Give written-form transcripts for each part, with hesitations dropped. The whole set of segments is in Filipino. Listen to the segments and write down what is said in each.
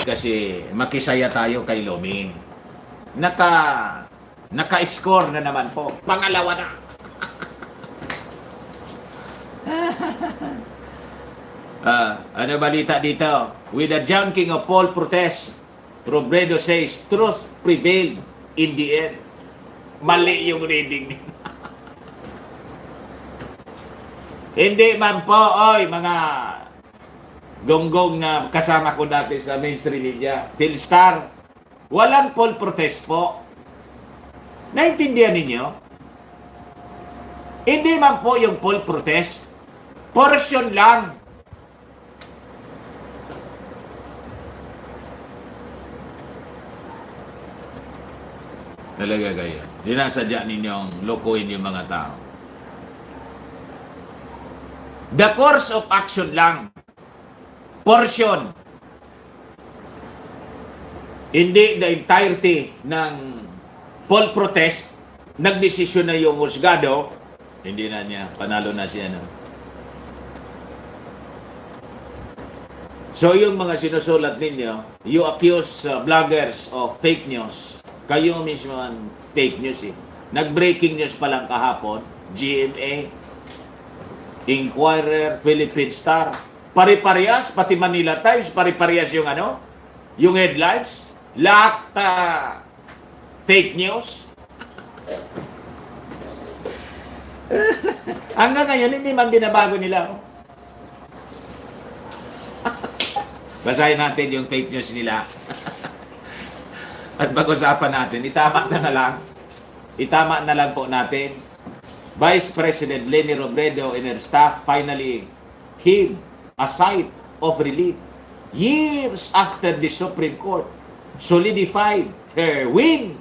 Kasi makisaya tayo kay Lomi. Naka-score na naman po. Pangalawa na. Ano balita dito? With the junking of poll protest, Robredo says truth prevailed in the end. Mali yung reading niya. Hindi man po, oy, mga gonggong na kasama ko dati sa mainstream media, Philstar, walang poll protest po. Naintindihan ninyo? Hindi man po yung poll protest. Portion lang. Talaga kayo. Dinasadya ninyong lokohin yung mga tao. The course of action lang. Portion. Hindi the entirety ng poll protest. Nagdesisyon na yung husgado. Hindi na niya. Panalo na siya. No? So yung mga sinusulat ninyo, you accuse bloggers of fake news. Kayo mismo ang fake news eh. Nag-breaking news pa lang kahapon, GMA, Inquirer, Philippine Star. Pari-parehas, pati Manila Times, pari-parehas yung ano, yung headlines. Lahat fake news. Hanggang ngayon, hindi man binabago nila. Basahin natin yung fake news nila. At pag-usapan natin, itama na lang po natin. Vice President Leni Robredo and her staff finally heaved a sigh of relief years after the Supreme Court solidified her win.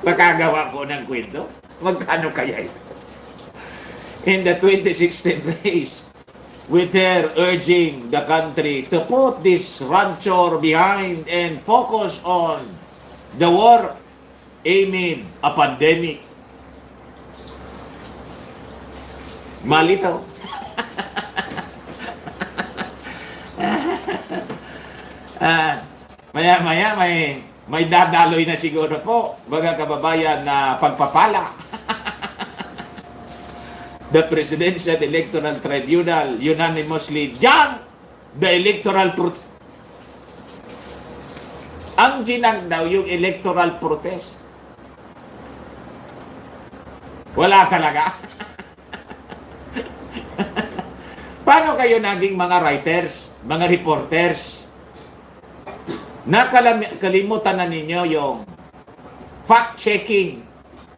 Makagawa po ng kwento? Magkano kaya ito? In the 2016 race, with her urging the country to put this ranchor behind and focus on the war amid a pandemic. Malitaw. Maya-maya may dadaloy na siguro po, mga kababayan, na pagpapala. The Presidential Electoral Tribunal unanimously junked the electoral protest. Ang ginang daw yung electoral protest. Wala talaga. Paano kayo naging mga writers, mga reporters? Nakalimutan na ninyo yung fact-checking.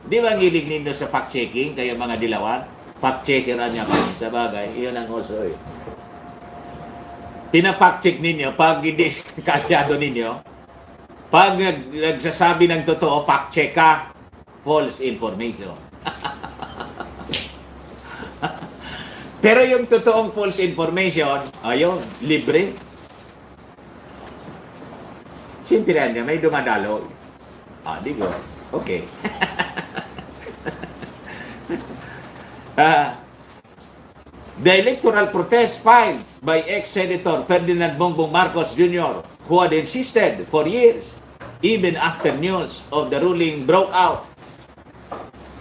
Di ba ang hilig ninyo sa fact-checking, kayo mga dilawan? Fact-checkeran niya kami sa bagay. Iyon ang uso eh. Pina-fact-check ninyo, pag hindi kasyado ninyo, pag nagsasabi ng totoo, fact-check ka, false information. Pero yung totoong false information, ayun, libre. Sintihan niya, may dumadalo. Di ko. Okay. The electoral protest filed by ex-Senator Ferdinand Bongbong Marcos Jr., who had insisted for years, even after news of the ruling broke out,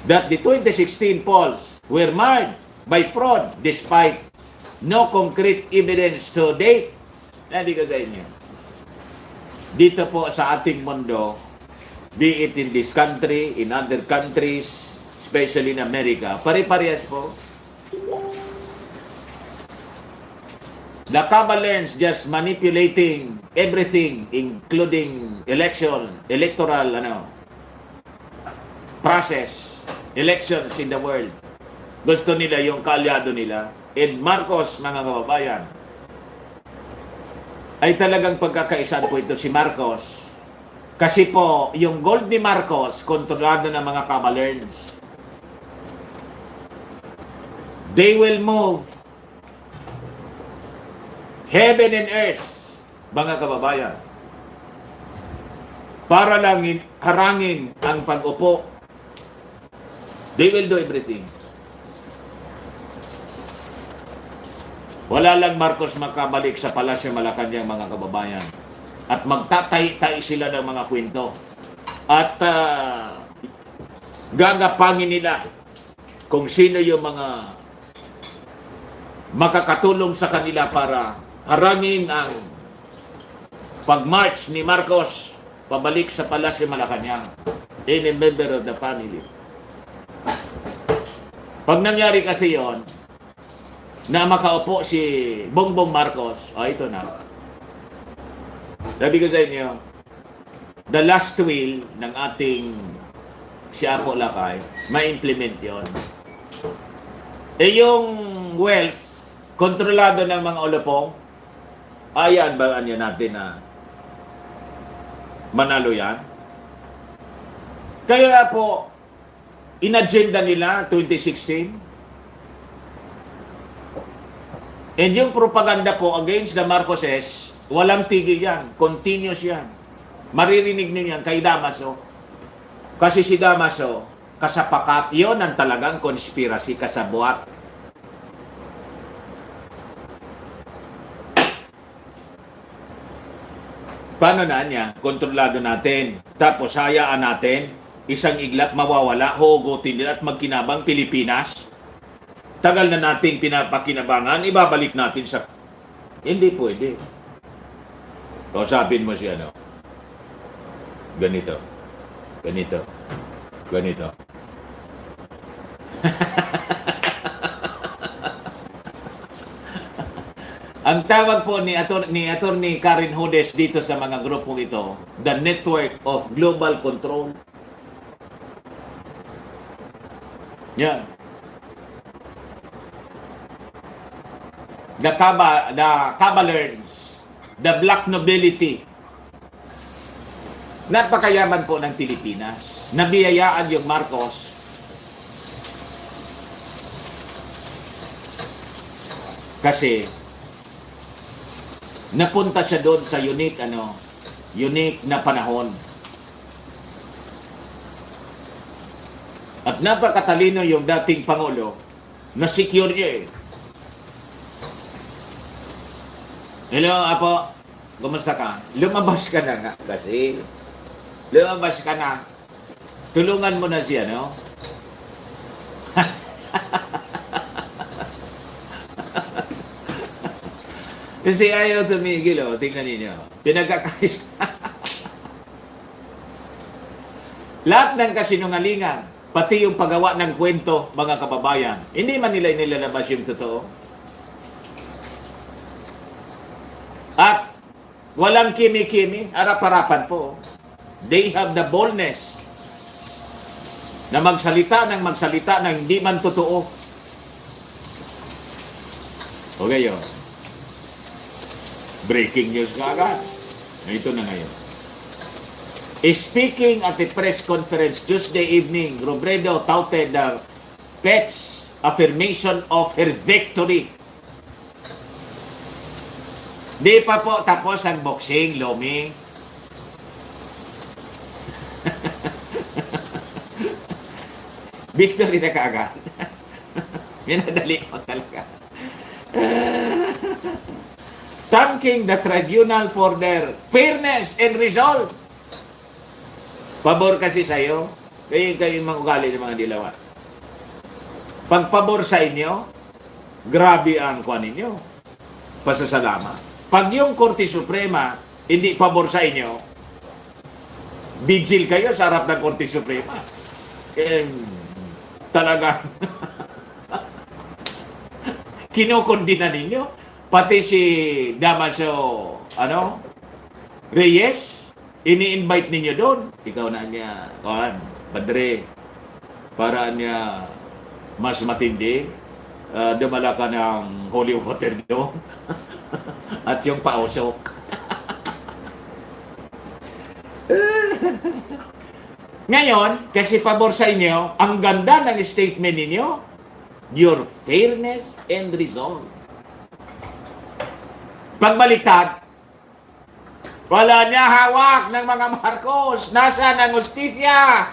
that the 2016 polls were marred by fraud despite no concrete evidence to date. Sabi ko sa inyo, dito po sa ating mundo, be it in this country, in other countries, especially in America, pare-parehas po. The Cabalans just manipulating everything, including electoral process, elections in the world. Gusto nila yung kaalyado nila. And Marcos, mga kababayan, ay talagang pagkakaisan po ito si Marcos. Kasi po, yung gold ni Marcos, kontrolado ng mga Cabalans. They will move heaven and earth mga kababayan, para lang harangin ang pag-upo. They will do everything. Wala lang Marcos makabalik sa Palasyo Malacanang, mga kababayan. At magtatay-tay sila ng mga kwento. At gagapangin nila kung sino yung mga makakatulong sa kanila para harangin ang pag-march ni Marcos pabalik sa Palasyo Malacanang. Any member of the family. Pag nangyari kasi yon, na makaupo si Bongbong Marcos, ito na. Sabi ko sa inyo, the last will ng ating si Apo Lakay, ma-implement yon. Yung wealth, kontrolado ng mga olopong, ayan ba natin na manalo yan? Kaya po, in-agenda nila 2016, and yung propaganda po against the Marcoses, walang tigil yan. Continuous yan. Maririnig niyo yan kay Damaso. Kasi si Damaso, kasapakat, yon ang talagang conspiracy, kasabuat. Paano na niya? Kontrolado natin. Tapos hayaan natin, isang iglap mawawala, hugutin nila at magkinabang Pilipinas. Tagal na natin pinapakinabangan, ibabalik natin sa... Hindi pwede. Kausapin mo siya, no? Ganito. Ganito. Ganito. Ang tawag po ni Attorney Karen Hudes dito sa mga grupong ito, the Network of Global Control. Yan. The Cabalers, the Black Nobility. Napakayaman po ng Pilipinas. Nabiyayaan yung Marcos. Kasi napunta siya doon sa unique na panahon. At napakatalino yung dating Pangulo na secure niya eh. Hello, Apo. Kumusta ka? Lumabas ka na nga kasi. Lumabas ka na. Tulungan mo na siya, no? Kasi ayaw tumigil, oh. Tingnan ninyo. Pinagkakais. Lahat ng kasinungalingan, pati yung paggawa ng kwento, mga kababayan, hindi man nila inilalabas yung totoo. At walang kimi-kimi, harap-harapan po. They have the boldness na magsalita ng hindi man totoo. Okay yun. Breaking news ka agad. Ito na ngayon. Speaking at a press conference Tuesday evening, Robredo touted the Pet's affirmation of her victory. Di pa po tapos ang boxing, Lomi. Victory na kaagad. Minadali ko talaga. Thanking the tribunal for their fairness and resolve. Pabor kasi sa'yo, kayo mga ugali ng mga dilawan. Pag pabor sa inyo, grabe ang kuha ninyo. Pasasalamat. Pag yung Korte Suprema hindi pabor sa inyo, vigil kayo sa harap ng Korte Suprema. Talaga. Kinukondina ninyo. Pati si Damaso, Reyes, ini-invite ninyo doon. Ikaw na niya, padre, para niya mas matindi, dumala ka ng holy water doon. At yung pausok. Ngayon, kasi pabor sa inyo, ang ganda ng statement ninyo, your fairness and resolve. Pagbaliktad, Wala niya hawak ng mga Marcos. Nasaan ang hustisya?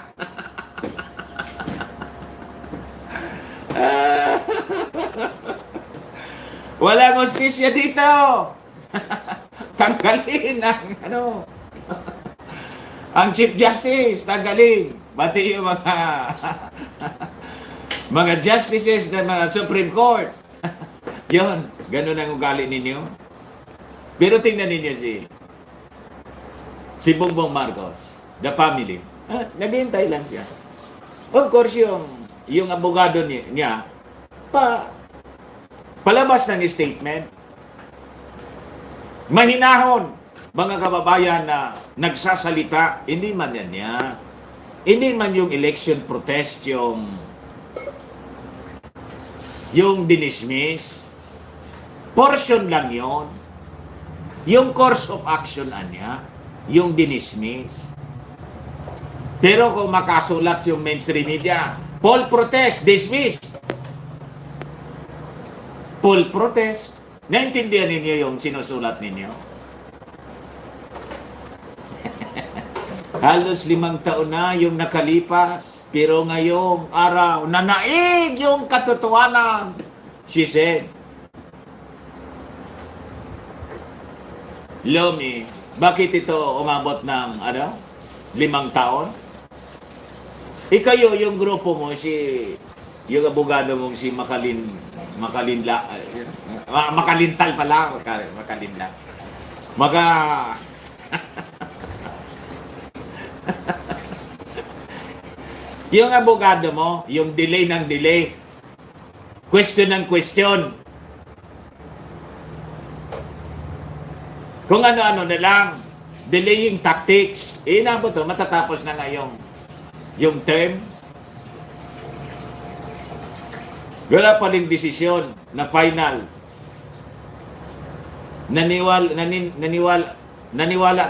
Walang hustisya dito. Tanggalin ang Chief Justice, tanggalin. Pati yung mga mga justices ng mga Supreme Court. Yun, ganun ang ugali ninyo. Pero tingnan ninyo si Bongbong Marcos, the family. Naghihintay lang siya. Of course, yung abogado niya, palabas ng statement. Mahinahon, mga kababayan na nagsasalita, hindi man yan niya. Hindi man yung election protest, yung dinismiss. Portion lang yon. Yung course of action niya, yung dinismiss. Pero kung makasulat yung mainstream media, poll protest, dismiss. Poll protest. Naintindihan ninyo yung sinusulat ninyo? Halos 5 taon na yung nakalipas. Pero ngayong araw, nanaig yung katotohanan. She said, Lomi, bakit ito umabot ng 5 taon? Ikayo, yung grupo mo, yung abogado mong si Makalintal pala, Makalinla. Yung abogado mo, yung delay ng delay, question ng question. Kung ano-ano na lang, delaying tactics, inabot matatapos na nga yung term. Wala pa rin desisyon na final. Naniwala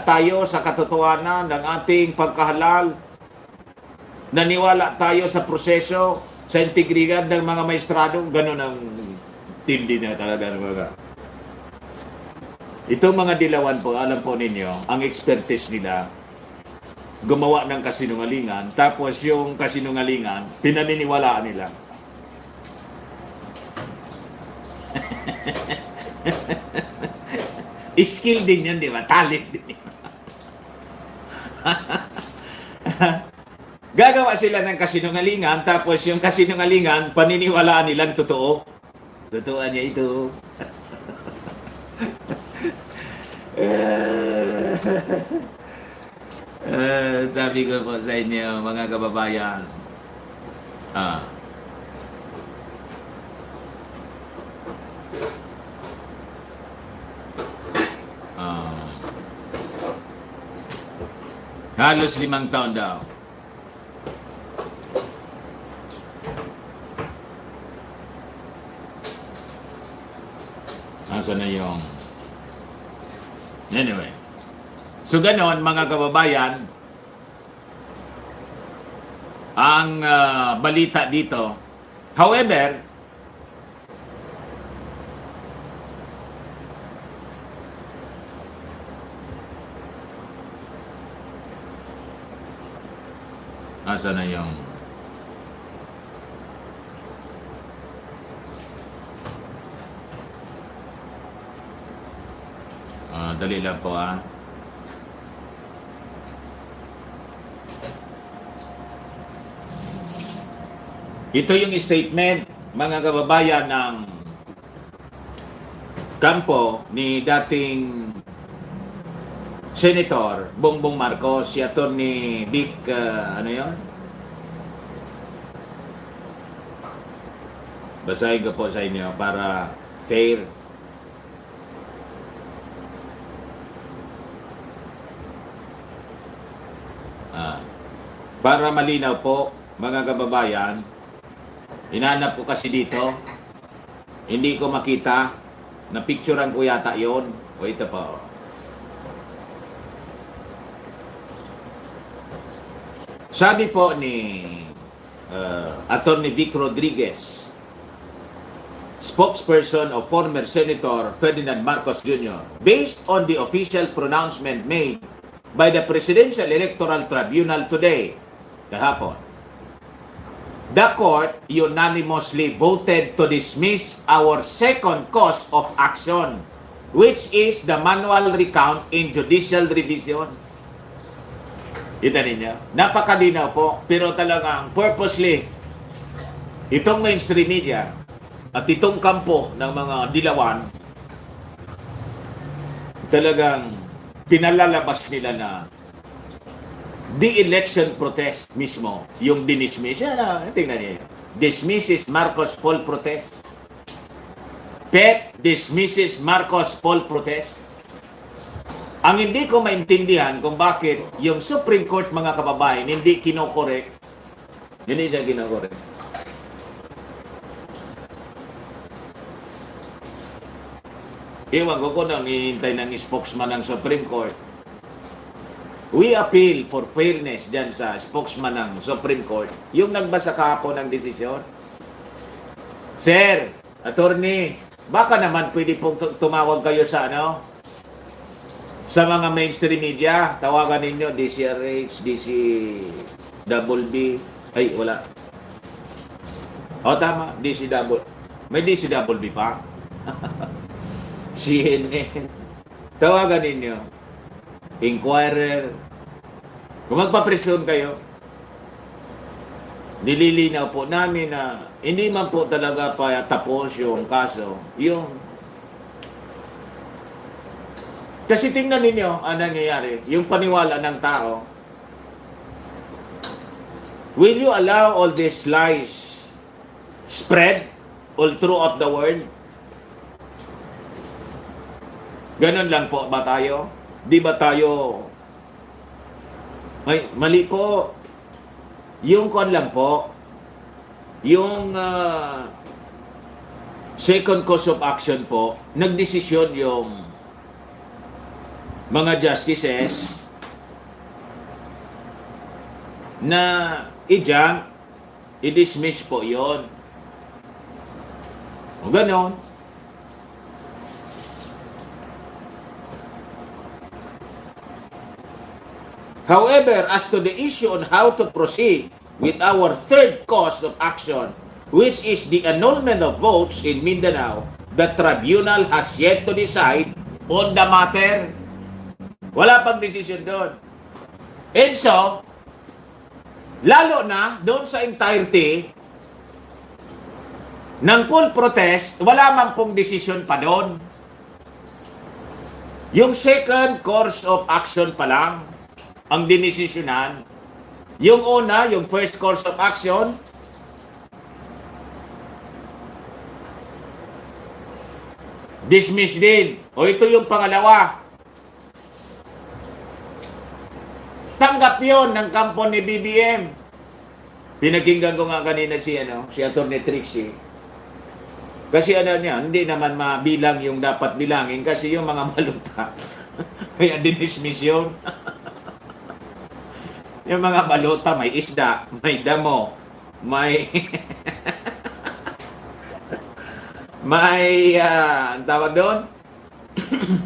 tayo sa katotohanan ng ating pagkahalal. Naniwala tayo sa proseso, sa integridad ng mga maestrado. Ganun ang tindi na talaga ng mga. Itong mga dilawan po, alam po ninyo, ang expertise nila, gumawa ng kasinungalingan, tapos yung kasinungalingan, pinaniniwalaan nila. Skill din yan, di ba? Talent din yan. Gagawa sila ng kasinungalingan, tapos yung kasinungalingan, paniniwalaan nilang totoo. Totoo niya ito. Sabi ko po sa inyo, mga kababayan, halos 5 taon daw. Asa na yung... Anyway. So ganon, mga kababayan, ang balita dito. However, asa na yung... dali lang po Ito yung statement, mga kababayan, ng kampo ni dating Senator Bongbong Marcos, si Attorney Vic, basahin ko po sa inyo para fair. Para malinaw po, mga kababayan, hinanap ko kasi dito, hindi ko makita, na picturean ko yata yon. O ito po. Sabi po ni Attorney Vic Rodriguez spokesperson of former Senator Ferdinand Marcos Jr., based on the official pronouncement made by the Presidential Electoral Tribunal today, kahapon, the court unanimously voted to dismiss our second cause of action, which is the manual recount in judicial revision. Kita ninyo, napakadinaw po, pero talagang purposely, itong mainstream media at itong kampo ng mga dilawan, talagang pinalalabas nila na the election protest mismo, yung dinismiss, tingnan niyo, dismisses Marcos poll protest. PEP dismisses Marcos poll protest. Ang hindi ko maintindihan kung bakit yung Supreme Court, mga kababayan, hindi kinokorek. Hindi siya kinokorek. Ewan ko kung nang hinihintay ng spokesman ng Supreme Court. We appeal for fairness dyan sa spokesman ng Supreme Court. Yung nagbasa kahapon ng desisyon. Sir, attorney, baka naman pwede pong tumawag kayo sa sa mga mainstream media. Tawagan ninyo, DCRH, DCWB. Ay, wala. O, tama, DCW. May DCWB pa. CNN. Tawagan ninyo. Inquirer. Kung magpapresyon kayo, nililinaw po namin na hindi man po talaga pa tapos yung kaso. Kasi tingnan ninyo ang nangyayari. Yung paniwala ng tao. Will you allow all these lies spread all throughout the world? Ganon lang po ba tayo? Di ba tayo? Ay, mali po. Yung kon lang po. Yung second cause of action po, nagdesisyon yung mga justices na i-junk, i-dismiss po yon. O ganon. However, as to the issue on how to proceed with our third cause of action, which is the annulment of votes in Mindanao, the tribunal has yet to decide on the matter. Wala pang decision doon. And so, lalo na doon sa entirety ng full protest, wala man pong decision pa doon. Yung second course of action pa lang ang dinesisyonan. Yung una, yung first course of action, dismiss din. O ito yung pangalawa. Tanggap yon ng kampo ni BBM. Pinakinggan ko nga kanina si Atty. Trixie. Kasi niya, hindi naman mabilang yung dapat bilangin kasi yung mga baluta. Kaya dinismiss yun. Yung mga balota, may isda, may damo, may may ang tawag doon,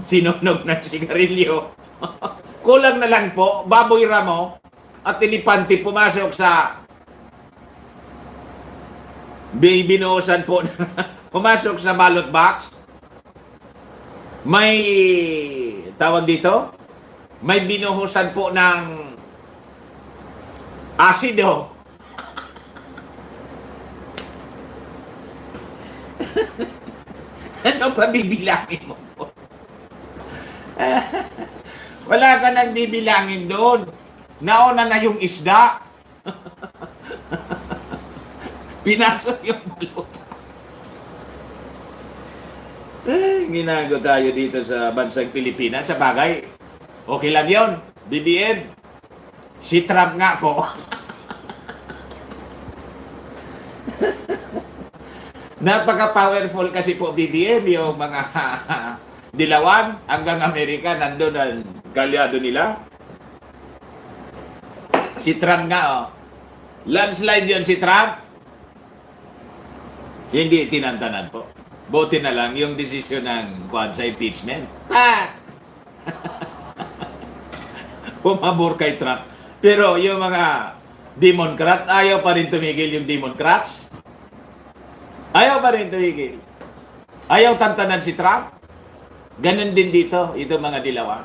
sinunog ng sigarilyo. Kulang na lang po, baboy ramo at elipante pumasok sa binuhusan po, pumasok sa ballot box. May tawag dito, may binuhusan po ng asido. Ano pa bibilangin mo? Wala ka nang bibilangin doon. Nauna na yung isda. Pinasok yung balot. Ginago tayo dito sa bansang Pilipinas. Sa bagay, okay lang yun. BBM. Si Trump nga po. Napaka-powerful kasi po BBM, yung mga dilawan hanggang Amerika, nandun ang kalyado nila. Si Trump nga, landslide yun si Trump. Hindi tinantanan po. Buti na lang yung desisyon ng kwan sa impeachment. Ah! Pumabor kay Trump. Pero yung mga Democrat, ayaw pa rin tumigil yung Democrats. Ayaw pa rin tumigil. Ayaw tantanan si Trump. Ganon din dito, ito mga dilawan.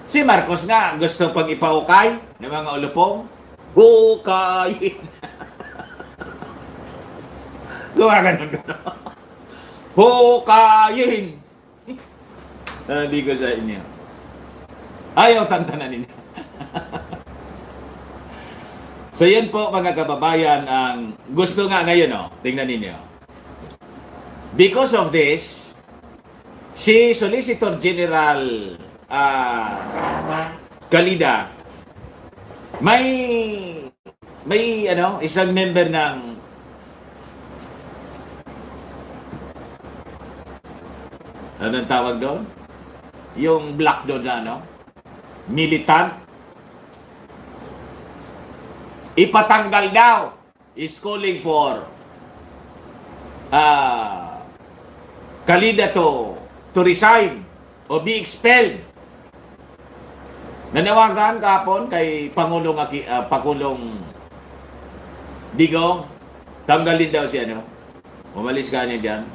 Si Marcos nga, gusto pag ipaukay ng mga ulupong. Hukayin! Gumaganon. Hukayin! Sabi ko sa inyo. Ayaw tantanan ninyo. So yan po mga kababayan ang gusto nga ngayon, tingnan ninyo. Because of this, si Solicitor General Calida may isang member ng anong tawag doon? Yung black doon na militant. Ipatanggal daw. Is calling for Calida to resign o be expelled. Nanawagan kahapon kay Pangulong Digong, tanggalin daw siya, umalis ka niya dyan.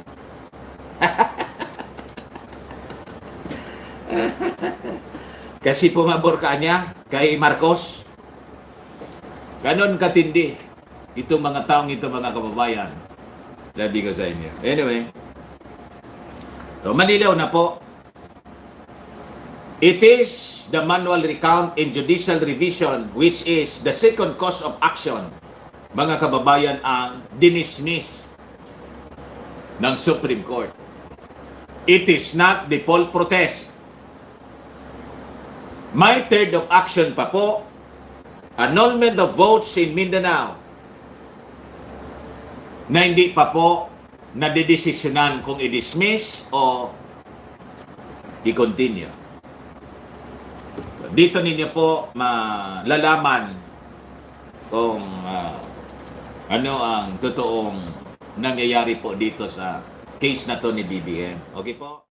Kasi pumabor ka niya kay Marcos. Ganon katindi. Itong mga taong ito, mga kababayan. Sabi ko sa inyo. Anyway. So, manilaw na po. It is the manual recount and judicial revision which is the second cause of action, mga kababayan, ang dinismiss ng Supreme Court. It is not the poll protest. May third of action pa po, annulment of votes in Mindanao, na hindi pa po nadidesisyonan kung i-dismiss o i-continue. Dito ninyo po malalaman kung ano ang totoong nangyayari po dito sa case na to ni BBM. Okay po?